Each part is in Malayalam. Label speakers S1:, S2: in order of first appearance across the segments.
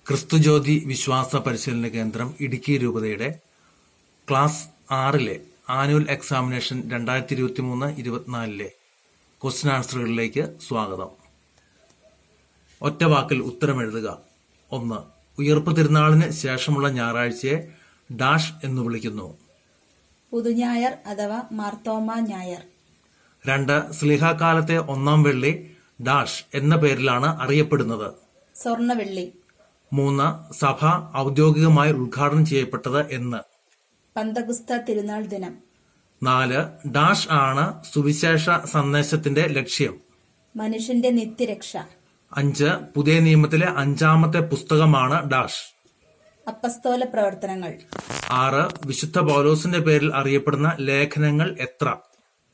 S1: ക്രിസ്തുജ്യോതി വിശ്വാസ പരിശീലന കേന്ദ്രം ഇടുക്കി രൂപതയുടെ ക്ലാസ് 6 ആനുവൽ എക്സാമിനേഷൻ 2023-24 ക്വസ്റ്റ്യൻ ആൻസറുകളിലേക്ക് സ്വാഗതം. ഒറ്റ വാക്കിൽ ഉത്തരം എഴുതുക. 1. ഉയർപ്പ് തിരുനാളിന് ശേഷമുള്ള ഞായറാഴ്ചയെ ഡാഷ് എന്ന് വിളിക്കുന്നു.
S2: പുതുഞായർ അഥവാ മാർത്തോമാ ഞായർ.
S1: 2. സ്ലീഹാകാലത്തെ ഒന്നാം വെള്ളി ഡാഷ് എന്ന പേരിലാണ് അറിയപ്പെടുന്നത്.
S2: സ്വർണവെള്ളി.
S1: 3. സഭ ഔദ്യോഗികമായി ഉദ്ഘാടനം ചെയ്യപ്പെട്ടത് എന്ന്.
S2: പന്തകുസ്ത തിരുനാൾ ദിനം.
S1: 4. ഡാഷ് ആണ് സുവിശേഷ സന്ദേശത്തിന്റെ ലക്ഷ്യം.
S2: മനുഷ്യന്റെ നിത്യരക്ഷ.
S1: 5. പുതിയ നിയമത്തിലെ 5-ാമത്തെ പുസ്തകമാണ് ഡാഷ്.
S2: അപ്പസ്തോല പ്രവർത്തനങ്ങൾ.
S1: 6. വിശുദ്ധ പൗലോസിന്റെ പേരിൽ അറിയപ്പെടുന്ന ലേഖനങ്ങൾ എത്ര?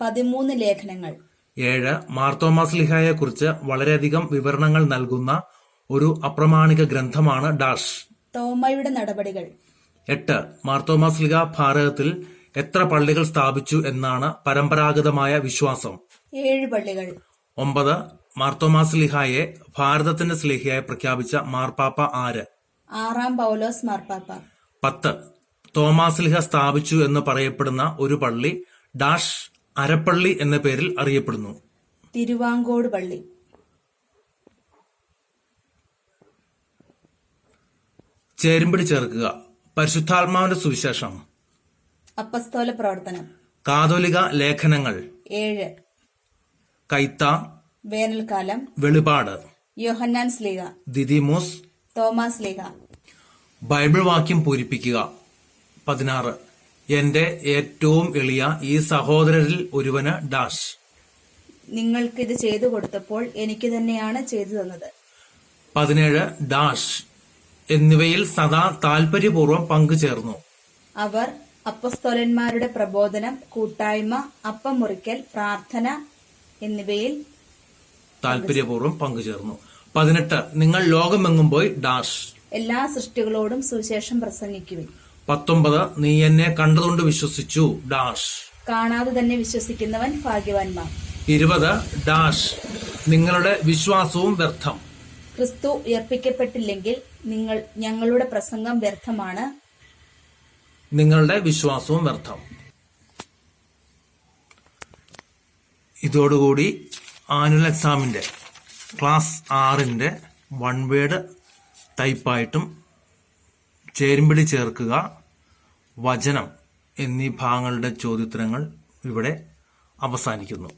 S2: 13 ലേഖനങ്ങൾ.
S1: 7. മാർത്തോമാ ശ്ലീഹായെ കുറിച്ച് വളരെയധികം വിവരണങ്ങൾ നൽകുന്ന ഒരു അപ്രമാണിക ഗ്രന്ഥമാണ് ഡാഷ്.
S2: തോമയുടെ നടപടികൾ.
S1: 8. മാർത്തോമാ ശ്ലീഹ ഭാരതത്തിൽ എത്ര പള്ളികൾ സ്ഥാപിച്ചു എന്നാണ് പരമ്പരാഗതമായ വിശ്വാസം?
S2: 7 പള്ളികൾ.
S1: 9. മാർത്തോമാ ശ്ലീഹായെ ഭാരതത്തിന്റെ ശ്ലീഹയായി പ്രഖ്യാപിച്ച മാർപ്പാപ്പ ആര്?
S2: 6-ാം പൗലോസ് മാർപ്പാപ്പ.
S1: 10. തോമാ ശ്ലീഹ സ്ഥാപിച്ചു എന്ന് പറയപ്പെടുന്ന ഒരു പള്ളി ഡാഷ് അരപ്പള്ളി എന്ന പേരിൽ അറിയപ്പെടുന്നു.
S2: തിരുവാങ്കോട് പള്ളി.
S1: ചേരുംപടി ചേർക്കുക. പരിശുദ്ധാത്മാവിന്റെ സുവിശേഷം.
S2: അപ്പസ്തോല പ്രവർത്തനം.
S1: കാതോലിക ലേഖനങ്ങൾ.
S2: 7.
S1: കൈത്ത.
S2: വേനൽക്കാലം.
S1: വെളിപാട്.
S2: യോഹന്നാൻ ശ്ലീഹ.
S1: ദിദിമോസ്.
S2: തോമാസ് ശ്ലീഹ.
S1: ബൈബിൾ വാക്യം പൂരിപ്പിക്കുക. 16. എന്റെ ഏറ്റവും എളിയ ഈ സഹോദരരിൽ ഒരുവന് ഡാഷ്.
S2: നിങ്ങൾക്കിത് ചെയ്തു കൊടുത്തപ്പോൾ എനിക്ക് തന്നെയാണ് ചെയ്തു തന്നത്.
S1: 17. ഡാഷ് എന്നിവയിൽ സദാ താൽപര്യപൂർവ്വം പങ്കുചേർന്നു.
S2: അവർ അപ്പസ്തോലന്മാരുടെ പ്രബോധനം, കൂട്ടായ്മ, അപ്പം മുറിക്കൽ, പ്രാർത്ഥന എന്നിവയിൽ
S1: താൽപര്യപൂർവ്വം പങ്കുചേർന്നു. 18. നിങ്ങൾ ലോകമെങ്ങും പോയി ഡാഷ്.
S2: എല്ലാ സൃഷ്ടികളോടും സുവിശേഷം പ്രസംഗിക്കുവിൻ.
S1: 19. നീ എന്നെ കണ്ടതുകൊണ്ട് വിശ്വസിച്ചു ഡാഷ്.
S2: കാണാതെ തന്നെ വിശ്വസിക്കുന്നവൻ ഭാഗ്യവാന്മാർ.
S1: 20. ഡാഷ് നിങ്ങളുടെ വിശ്വാസവും വ്യർത്ഥം.
S2: ക്രിസ്തു ഉയർപ്പിക്കപ്പെട്ടില്ലെങ്കിൽ ഞങ്ങളുടെ പ്രസംഗം വ്യർത്ഥമാണ്.
S1: നിങ്ങളുടെ വിശ്വാസവും വ്യർത്ഥം. ഇതോടുകൂടി ആനുവൽ എക്സാമിന്റെ ക്ലാസ് 6ന്റെ 1 വേർഡ് ടൈപ്പായിട്ടും ചേരുംപടി ചേർക്കുക, വചനം എന്നീ ഭാഗങ്ങളുടെ ചോദ്യോത്തരങ്ങൾ ഇവിടെ അവസാനിക്കുന്നു.